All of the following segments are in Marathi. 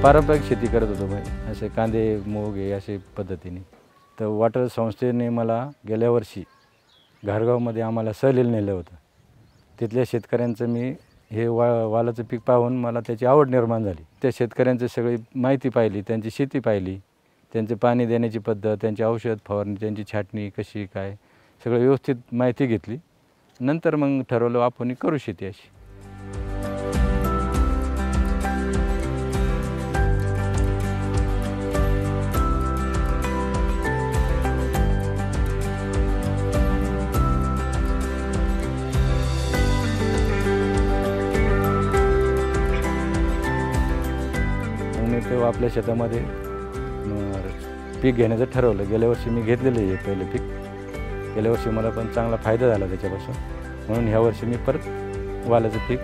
पारंपरिक शेती करत होतो भाई, असे कांदे मूग हे असे पद्धतीने. तर वॉटर संस्थेने मला गेल्या वर्षी घारगावमध्ये आम्हाला सहलीला नेलं होतं. तिथल्या शेतकऱ्यांचं मी हे वालाचं पीक पाहून मला त्याची आवड निर्माण झाली. त्या शेतकऱ्यांची सगळी माहिती पाहिली, त्यांची शेती पाहिली, त्यांचे पाणी देण्याची पद्धत, त्यांची औषध फवारणी, त्यांची छाटणी कशी काय सगळं व्यवस्थित माहिती घेतली. नंतर मग ठरवलं आपण करू शेती अशी. तेव्हा आपल्या शेतामध्ये पीक घेण्याचं ठरवलं. गेल्या वर्षी मी घेतलेलं आहे पहिले पीक. गेल्या वर्षी मला पण चांगला फायदा झाला त्याच्यापासून, म्हणून ह्या वर्षी मी परत वालाचं पीक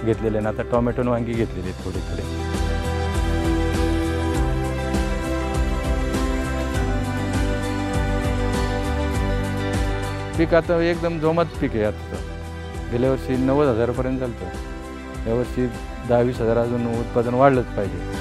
घेतलेलं आहे. आता टोमॅटो आणि वांगी घेतलेली आहेत थोडे थोडे. पीक आता एकदम जोमात पीक आहे. आता गेल्या वर्षी 90,000पर्यंत झालं होतं. यावर्षी 10-20 हजार अजून उत्पादन वाढलंच पाहिजे.